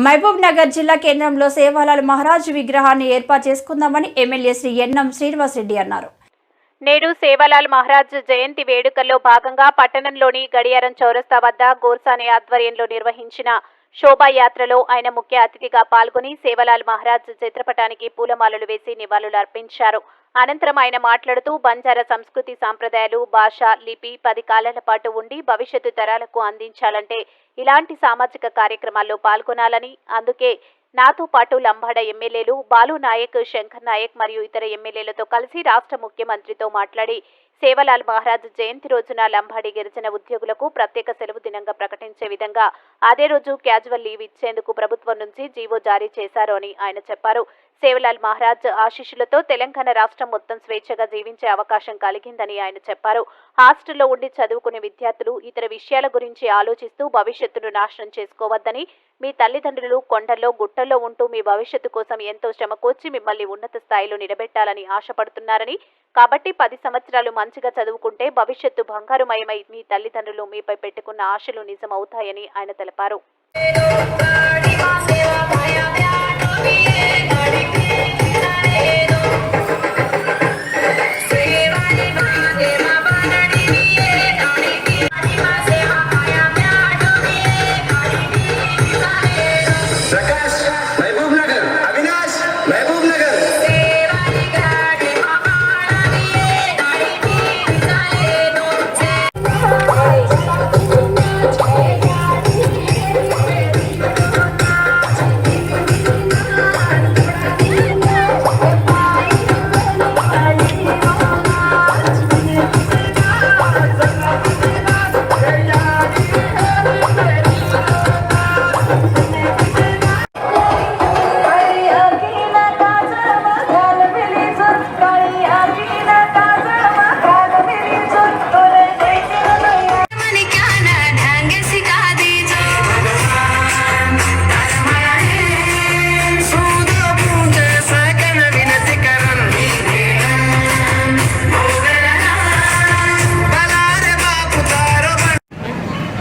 మహబూబ్ నగర్ జిల్లా కేంద్రంలో సేవాలాల్ మహారాజ్ విగ్రహాన్ని ఏర్పాటు చేసుకుందామని ఎమ్మెల్యే శ్రీ ఎన్నం శ్రీనివాసరెడ్డి అన్నారు. నేడు సేవాలాల్ మహారాజ్ జయంతి వేడుకల్లో భాగంగా పట్టణంలోని గడియారం చౌరస్తా వద్ద గోర్సానే ఆధ్వర్యంలో నిర్వహించిన శోభాయాత్రలో ఆయన ముఖ్య అతిథిగా పాల్గొని సేవాలాల్ మహారాజ్ చిత్రపటానికి పూలమాలలు వేసి నివాళులు అర్పించారు. అనంతరం ఆయన మాట్లాడుతూ బంజారా సంస్కృతి సాంప్రదాయాలు, భాష, లిపి 10 కాలాల పాటు ఉండి భవిష్యత్తు తరాలకు అందించాలంటే ఇలాంటి సామాజిక కార్యక్రమాల్లో పాల్గొనాలని, అందుకే నాతో పాటు లంబాడ ఎమ్మెల్యేలు బాలు నాయక్, శంకర్ నాయక్ మరియు ఇతర ఎమ్మెల్యేలతో కలిసి రాష్ట్ర ముఖ్యమంత్రితో మాట్లాడి సేవాలాల్ మహారాజ్ జయంతి రోజున లంబాడి గిరిజన ఉద్యోగులకు ప్రత్యేక సెలవు దినంగా ప్రకటించే విధంగా అదే రోజు క్యాజువల్ లీవ్ ఇచ్చేందుకు ప్రభుత్వం నుంచి జీవో జారీ చేశారు అని ఆయన చెప్పారు. సేవాలాల్ మహారాజ్ ఆశీస్సులతో తెలంగాణ రాష్ట్రం మొత్తం స్వేచ్ఛగా జీవించే అవకాశం కలిగిందని ఆయన చెప్పారు. హాస్టల్లో ఉండి చదువుకునే విద్యార్థులు ఇతర విషయాల గురించి ఆలోచిస్తూ భవిష్యత్తును నాశనం చేసుకోవద్దని, మీ తల్లిదండ్రులు కొండల్లో గుట్టల్లో ఉంటూ మీ భవిష్యత్తు కోసం ఎంతో శ్రమకోర్చి మిమ్మల్ని ఉన్నత స్థాయిలో నిలబెట్టాలని ఆశపడుతున్నారని, కాబట్టి 10 సంవత్సరాలు మంచిగా చదువుకుంటే భవిష్యత్తు బంగారుమయమై మీ తల్లిదండ్రులు మీపై పెట్టుకున్న ఆశలు నిజమవుతాయని ఆయన తెలిపారు.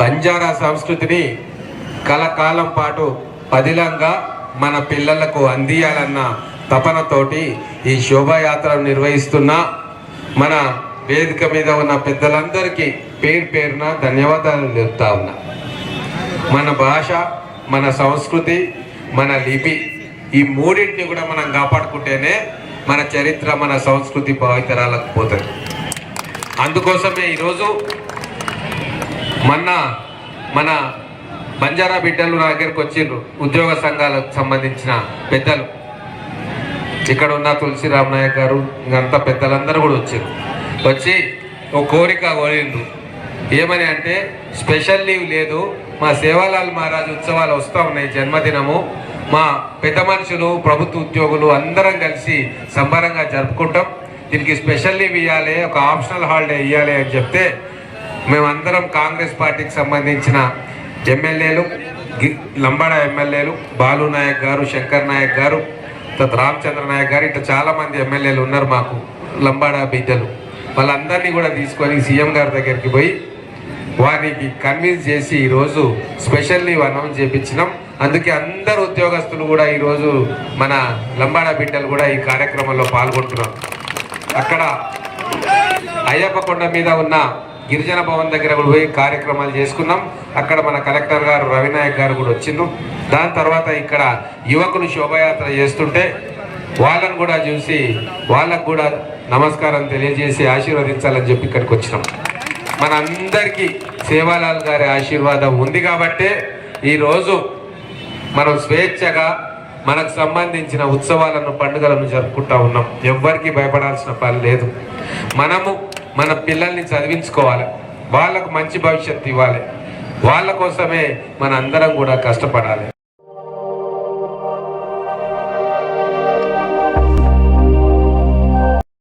బంజారా సంస్కృతిని కలకాలం పాటు పదిలంగా మన పిల్లలకు అందియాలన్న తపనతోటి ఈ శోభాయాత్రను నిర్వహిస్తున్న మన వేదిక మీద ఉన్న పెద్దలందరికీ పేరు పేరున ధన్యవాదాలు చెప్తా ఉన్నా. మన భాష, మన సంస్కృతి, మన లిపి ఈ మూడింటిని కూడా మనం కాపాడుకుంటేనే మన చరిత్ర, మన సంస్కృతి భావితరాలకు పోతుంది. అందుకోసమే ఈరోజు మన బంజారా బిడ్డలు నా దగ్గరకు వచ్చిండ్రు. ఉద్యోగ సంఘాలకు సంబంధించిన పెద్దలు ఇక్కడ ఉన్న తులసిరామ్ నాయక్ గారు, ఇంకంతా పెద్దలందరూ కూడా వచ్చి ఒక కోరిక కోరిండ్రు. ఏమని అంటే, స్పెషల్ లీవ్ లేదు, మా సేవాలాల్ మహారాజ్ ఉత్సవాలు వస్తూ ఉన్నాయి, జన్మదినము, మా పెద్ద మనుషులు, ప్రభుత్వ ఉద్యోగులు అందరం కలిసి సంబరంగా జరుపుకుంటాం, దీనికి స్పెషల్ లీవ్ ఇవ్వాలి, ఒక ఆప్షనల్ హాలిడే ఇవ్వాలి అని చెప్తే మేమందరం కాంగ్రెస్ పార్టీకి సంబంధించిన ఎమ్మెల్యేలు, లంబాడ ఎమ్మెల్యేలు బాలు నాయక్ గారు, శంకర్ నాయక్ గారు, రామచంద్ర నాయక్ గారు, ఇట్లా చాలామంది ఎమ్మెల్యేలు ఉన్నారు మాకు లంబాడ బిడ్డలు. వాళ్ళందరినీ కూడా తీసుకొని సీఎం గారి దగ్గరికి పోయి వారికి కన్విన్స్ చేసి ఈరోజు స్పెషల్ లీవ్ అనౌన్స్ చేయించినాం. అందుకే అందరు ఉద్యోగస్తులు కూడా ఈరోజు మన లంబాడ బిడ్డలు కూడా ఈ కార్యక్రమంలో పాల్గొంటున్నాం. అక్కడ అయ్యప్ప కొండ మీద ఉన్న గిరిజన భవన్ దగ్గర కూడా పోయి కార్యక్రమాలు చేసుకున్నాం. అక్కడ మన కలెక్టర్ గారు రవినాయక్ గారు కూడా వచ్చిండ్రు. దాని తర్వాత ఇక్కడ యువకులు శోభయాత్ర చేస్తుంటే వాళ్ళను కూడా చూసి వాళ్ళకు కూడా నమస్కారం తెలియజేసి ఆశీర్వదించాలని చెప్పి ఇక్కడికి వచ్చినాం. మన అందరికీ సేవాలాల్ గారి ఆశీర్వాదం ఉంది కాబట్టే ఈరోజు మనం స్వేచ్ఛగా మనకు సంబంధించిన ఉత్సవాలను, పండుగలను జరుపుకుంటూ ఉన్నాం. ఎవ్వరికి భయపడాల్సిన పని లేదు. మనము మన పిల్లల్ని చదివించుకోవాలి, వాళ్ళకు మంచి భవిష్యత్తు ఇవ్వాలి, వాళ్ళ కోసమే మన అందరం కూడా కష్టపడాలి.